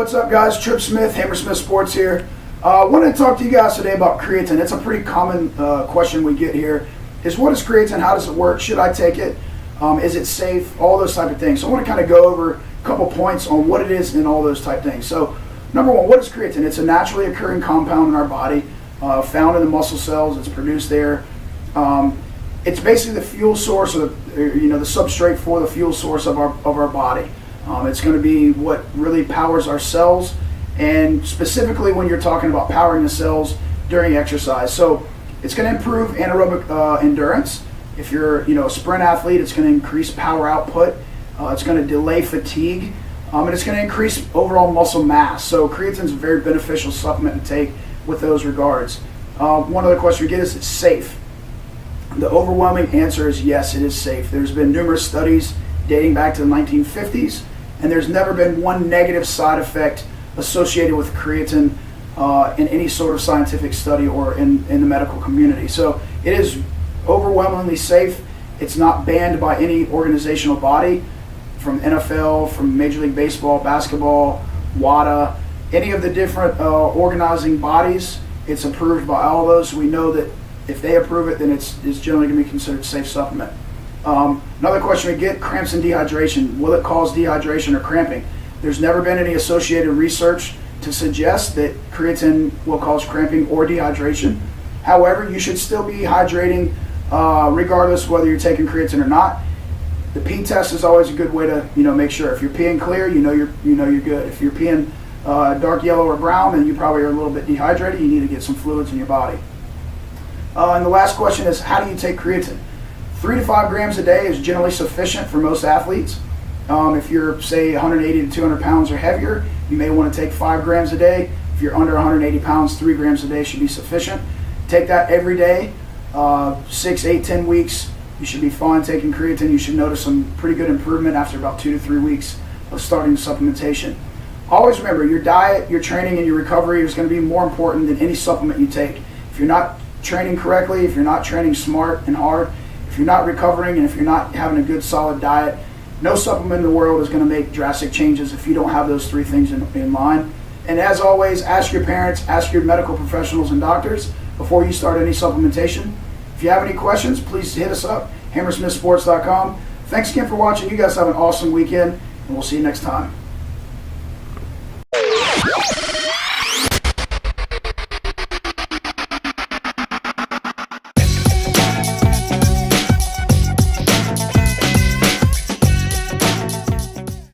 what's up guys? Trip Smith, Hammersmith Sports here. I wanted to talk to you guys today about creatine. It's a pretty common question we get here. Is what is creatine? How does it work? Should I take it? Is it safe? All those type of things. So I want to kind of go over a couple points on what it is and all those type things. So number one, what is creatine? It's a naturally occurring compound in our body, found in the muscle cells. It's produced there. It's basically the fuel source, or the substrate for the fuel source of our body. It's going to be what really powers our cells, and specifically when you're talking about powering the cells during exercise. So it's going to improve anaerobic endurance. If you're a sprint athlete, it's going to increase power output. It's going to delay fatigue, and it's going to increase overall muscle mass. So creatine is a very beneficial supplement to take with those regards. One other question we get is, it's safe? The overwhelming answer is yes, it is safe. There's been numerous studies dating back to the 1950s, and there's never been one negative side effect associated with creatine in any sort of scientific study or in the medical community. So it is overwhelmingly safe. It's not banned by any organizational body, from NFL, from Major League Baseball, basketball, WADA, any of the different organizing bodies. It's approved by all of those. So we know that if they approve it, then it's generally going to be considered a safe supplement. Another question we get, cramps and dehydration. Will it cause dehydration or cramping? There's never been any associated research to suggest that creatine will cause cramping or dehydration. However, you should still be hydrating regardless whether you're taking creatine or not. The pee test is always a good way to make sure. If you're peeing clear, you're good. If you're peeing dark yellow or brown, then you probably are a little bit dehydrated. You need to get some fluids in your body. And the last question is, how do you take creatine? 3 to 5 grams a day is generally sufficient for most athletes. If you're, say, 180 to 200 pounds or heavier, you may want to take 5 grams a day. If you're under 180 pounds, 3 grams a day should be sufficient. Take that every day, 6, 8, 10 weeks. You should be fine taking creatine. You should notice some pretty good improvement after about 2 to 3 weeks of starting supplementation. Always remember, your diet, your training, and your recovery is going to be more important than any supplement you take. If you're not training correctly, if you're not training smart and hard, if you're not recovering, and if you're not having a good solid diet, no supplement in the world is going to make drastic changes if you don't have those 3 things in line. And as always, ask your parents, ask your medical professionals and doctors before you start any supplementation. If you have any questions, please hit us up, hammersmithsports.com. Thanks again for watching. You guys have an awesome weekend, and we'll see you next time.